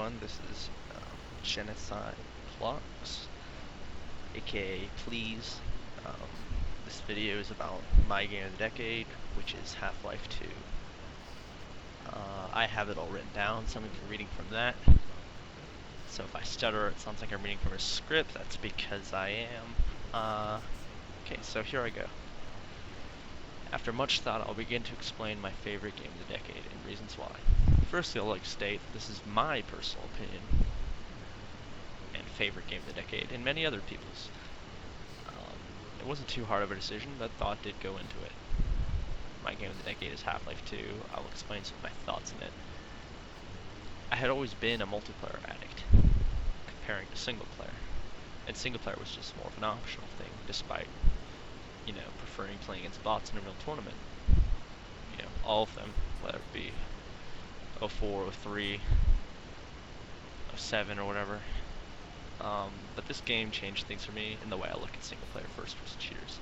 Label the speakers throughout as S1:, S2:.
S1: everyone. This is Genocide Plus, aka Please. Um, this video is about my game of the decade, which is Half-Life 2. I have it all written down, so I'm going to be reading from that. So if I stutter, it sounds like I'm reading from a script. That's because I am. Okay, so here I go. After much thought, I'll begin to explain my favorite game of the decade and reasons why. Firstly, I'd like to state that this is my personal opinion and favorite game of the decade, and many other people's. It wasn't too hard of a decision, but thought did go into it. My game of the decade is Half-Life 2. I'll explain some of my thoughts in it. I had always been a multiplayer addict, comparing to single player, and single player was just more of an optional thing, despite preferring playing against bots in a real tournament. All of them, whether it be 04, 03, 07, or whatever. But this game changed things for me in the way I look at single player first-person shooters.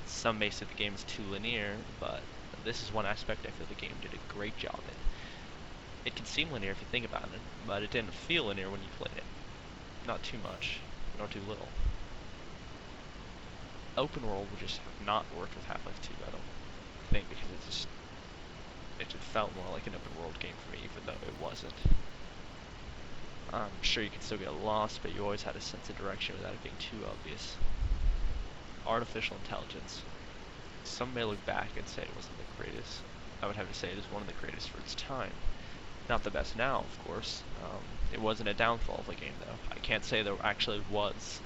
S1: Some may say the game is too linear, but this is one aspect I feel the game did a great job in. It can seem linear if you think about it, but it didn't feel linear when you played it. Not too much, nor too little. Open world would just have not worked with Half-Life 2, I don't think, because it just felt more like an open world game for me, even though it wasn't. I'm sure you could still get lost, but you always had a sense of direction without it being too obvious. Artificial intelligence. Some may look back and say it wasn't the greatest. I would have to say it is one of the greatest for its time. Not the best now, of course. It wasn't a downfall of the game, though. I can't say there actually was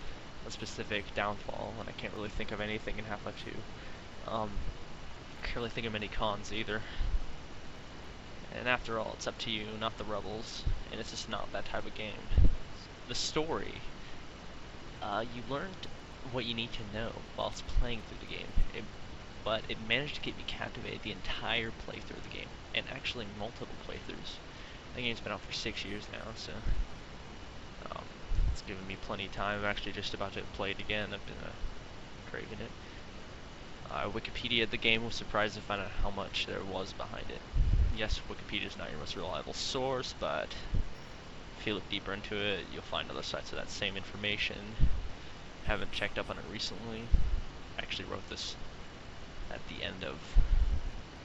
S1: a specific downfall, and I can't really think of anything in Half-Life 2. Can't really think of many cons either. And after all, it's up to you, not the rebels, and it's just not that type of game. The story, you learned what you need to know whilst playing through the game, but it managed to get me captivated the entire playthrough of the game, and actually multiple playthroughs. The game's been out for 6 years now, so it's given me plenty of time. I'm actually just about to play it again. I've been craving it. Wikipedia the game, was surprised to find out how much there was behind it. Yes, Wikipedia is not your most reliable source, but if you look deeper into it, you'll find other sites of that same information. Haven't checked up on it recently. I actually wrote this at the end of,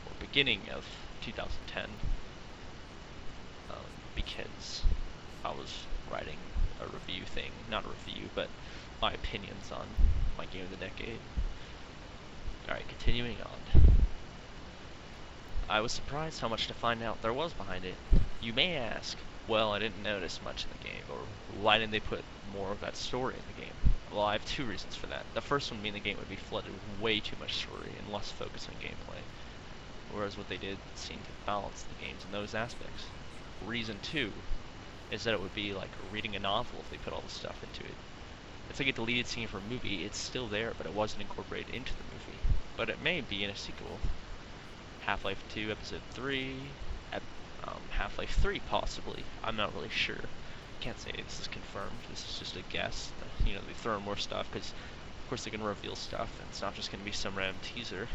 S1: or beginning of 2010, because I was writing a review thing, not a review, but my opinions on my game of the decade. Alright, continuing on. I was surprised how much to find out there was behind it. You may ask, well, I didn't notice much in the game, or why didn't they put more of that story in the game? Well, I have two reasons for that. The first one being the game would be flooded with way too much story and less focus on gameplay, whereas what they did seemed to balance the games in those aspects. Reason two is that it would be like reading a novel if they put all this stuff into it. It's like a deleted scene from a movie. It's still there, but it wasn't incorporated into the movie. But it may be in a sequel. Half-Life 2 Episode 3, Half-Life 3 possibly. I'm not really sure. Can't say this is confirmed. This is just a guess. They throw in more stuff because, of course, they're gonna reveal stuff, and it's not just gonna be some random teaser.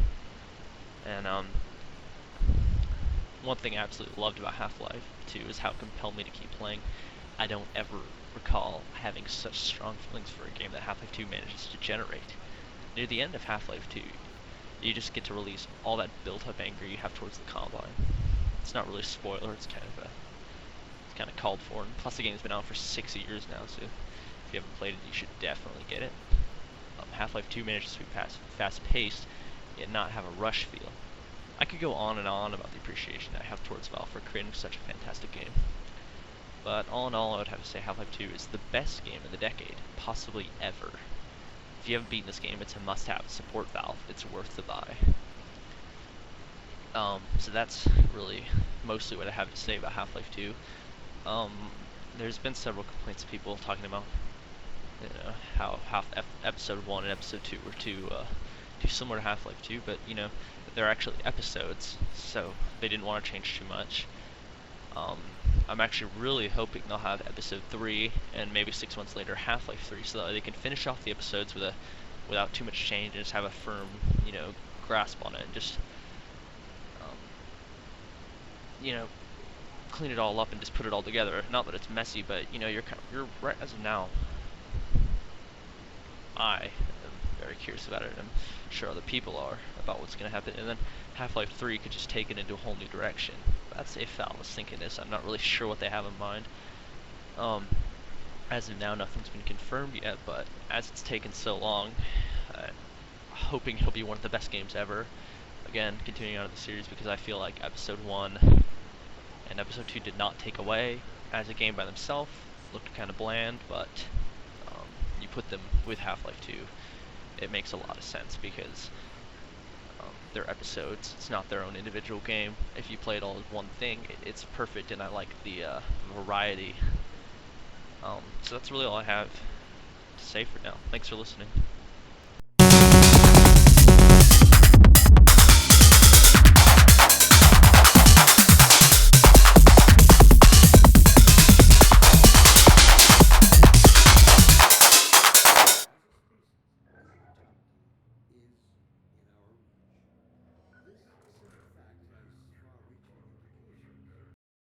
S1: And one thing I absolutely loved about Half-Life 2 is how it compelled me to keep playing. I don't ever recall having such strong feelings for a game that Half-Life 2 manages to generate. Near the end of Half-Life 2, you just get to release all that built-up anger you have towards the Combine. It's not really a spoiler. It's kind of called for. And plus, the game's been out for 6 years now, so if you haven't played it, you should definitely get it. Half-Life 2 manages to be fast-paced, yet not have a rush feel. I could go on and on about the appreciation I have towards Valve for creating such a fantastic game. But all in all, I would have to say Half-Life 2 is the best game of the decade, possibly ever. If you haven't beaten this game, it's a must-have. Support Valve. It's worth the buy. So that's really mostly what I have to say about Half-Life 2. There's been several complaints of people talking about how Episode 1 and Episode 2 were too similar to Half-Life 2, but they're actually episodes, so they didn't want to change too much. I'm actually really hoping they'll have Episode 3 and maybe 6 months later Half-Life 3, so that they can finish off the episodes without too much change and just have a firm, grasp on it. And just, clean it all up and just put it all together. Not that it's messy, but you're right as of now. I am very curious about it, and I'm sure other people are about what's going to happen. And then Half-Life 3 could just take it into a whole new direction. That's if Valve was thinking this. I'm not really sure what they have in mind. As of now, nothing's been confirmed yet, but as it's taken so long, I'm hoping it'll be one of the best games ever. Again, continuing on in the series, because I feel like Episode 1 and Episode 2 did not take away as a game by themselves. Looked kind of bland, but you put them with Half-Life 2, it makes a lot of sense because they're episodes. It's not their own individual game. If you play it all as one thing, it's perfect, and I like the variety. So that's really all I have to say for now. Thanks for listening.